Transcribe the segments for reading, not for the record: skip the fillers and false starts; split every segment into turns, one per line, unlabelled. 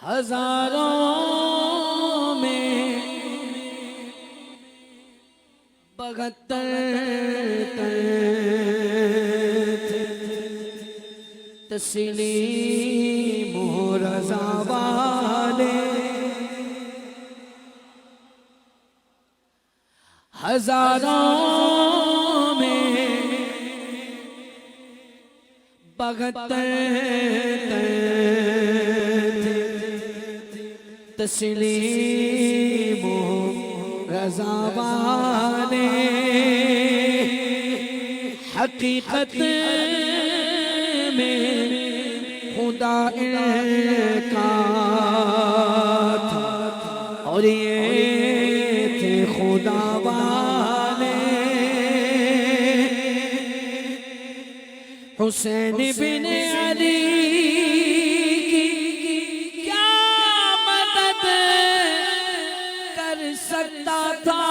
ہزاروں میں 72 تسلیم و رضا والے ہزاروں میں 72 تسلیم و رضا والے حقیقت میں خدا کا تھا اور یہ تھے خدا والے حسین بن علی کی کیا مدد کر سکتا تھا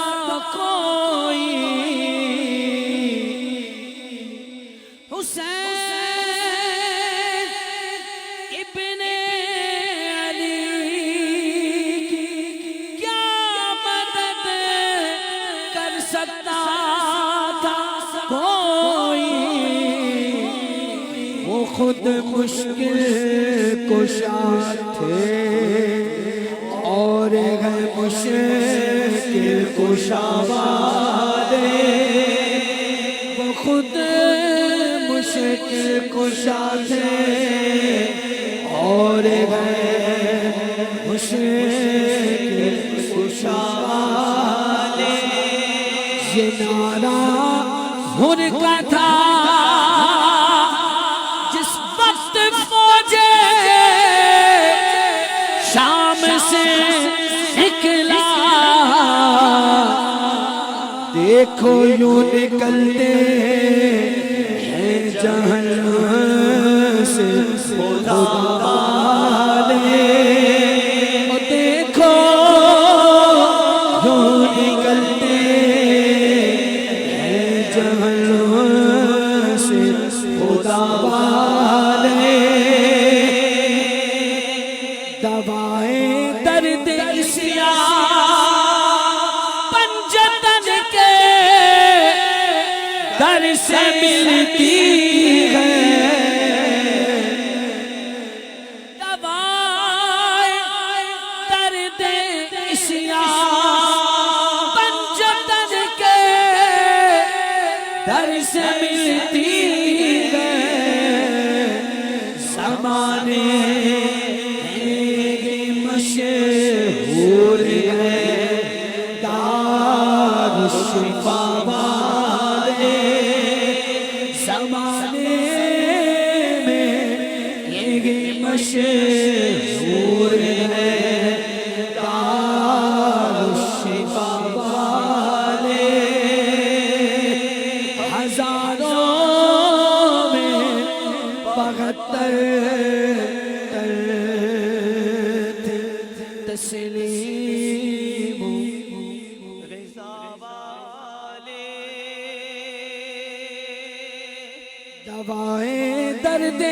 کوئی حسین ابن علی کی کیا مدد کر سکتا تھا کوئی وہ خود مشکل کشا تھے اور ہے مشکل کشا والے وہ خود مشکل کشا تھے اور ہے مشکل کشا والے یہ نعرہ ان کا تھا جس وقت فوجے شام سے نکلا دیکھو یوں نکلتے ہیں جہنم سے خدا والے دیکھو یوں نکلتے ہیں جہنم سے خدا والے دوائیں درد پنجتن کے در سے ملتی ہے دوائیں درد پنجتن کے در سے ملتی ہے زمانے مشہور ہے دار الشفا والے زمانے میں یہ مشہور ہے دار الشفا والے ہزاروں میں 72 تسلیم و رضا والے دوائیں درد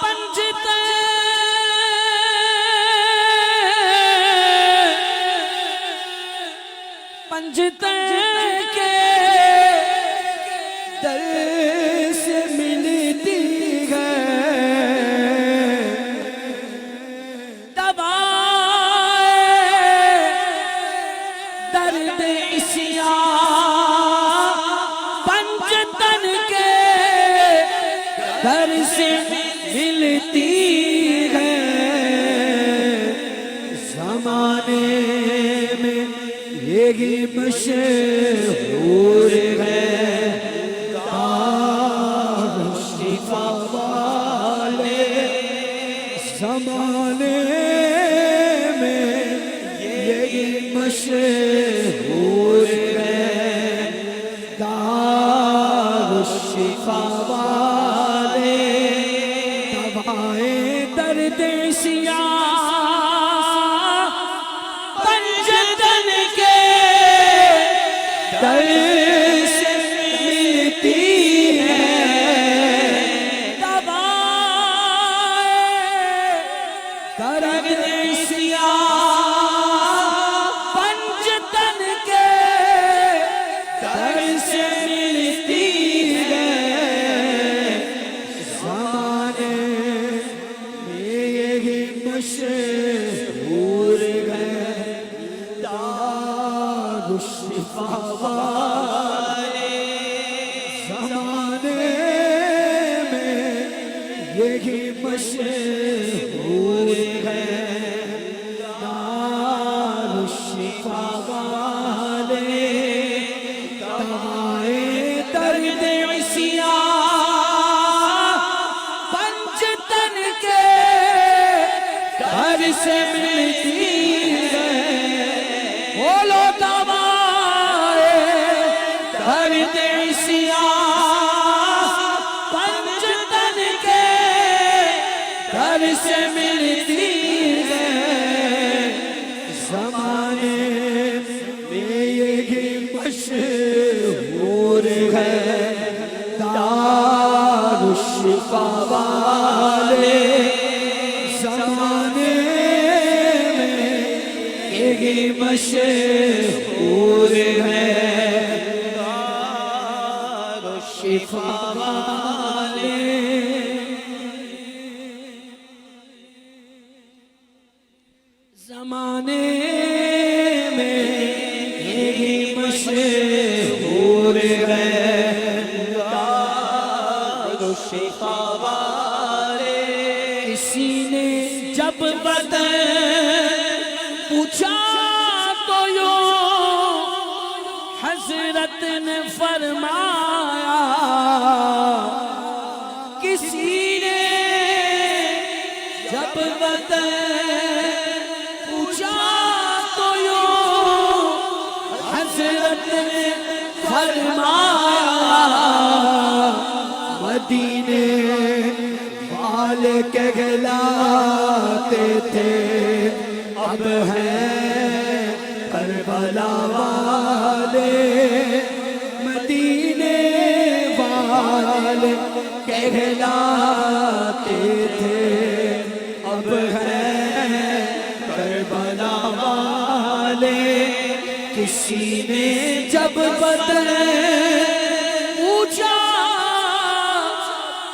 پنجتے کے در سے ملتی ہے دوائیں درد پنجتن کے در سے ملتی ہے زمانے میں یہی مشہور ہے دار الشفا والے زمانے میں یہی مشہور ہے دار الشفا والے دوائیں درد پنجتن کے در سے ملتی ہے دوائیں درد سیاہ پنجتن کے در سے ملتی ہے زمانے میں یہی مشہور ہے دارالشفا والے زمانے میں یہی مشہور ہے دارالشفا والے دوائے درد سیاہ پنجتن کے در سے ملتی ہے بولو دوائے درد سیاہ پنجتن کے در سے ملتی ہے زمانے میں یہی مشہور ہے دارالشفا والے زمانے میں یہی مشہور ہے دارالشفا والے زمانے میں یہی مشہور ہے دارالشفا والے کسی نے جب بدن پوچھا تو یوں حضرت نے فرمایا کسی نے جب بدن حضرت نے فرمایا مدینے والے کہلاتے تھے اب ہیں کربلا والے مدینے والے کہلاتے تھے اب ہیں کربلا والے کسی نے جب بدن پوچھا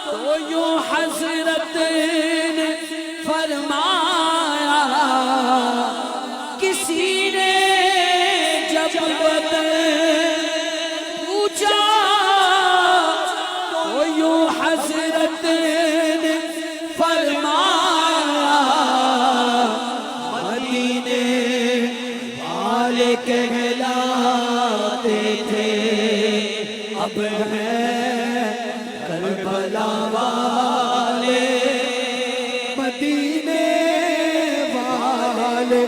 تو یوں حضرت نے فرمایا کسی نے جب بدن پوچھا تو یوں حضرت نے فرمایا مدینے والے کہلاتے تھے اب ہیں کربلا والے مدینے والے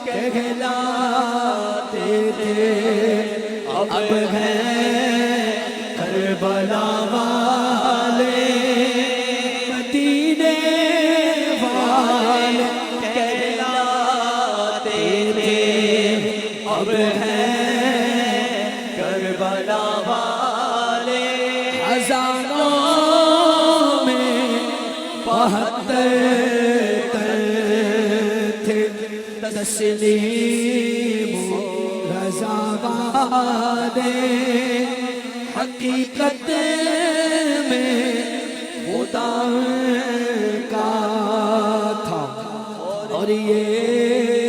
کہلاتے تھے اب ہیں کربلا والے مدینے والے کہلاتے تھے اب ہیں کربلا والے ہزاروں میں 72 تھے تسلیم رضا والے حقیقت میں خدا کا تھا اور یہ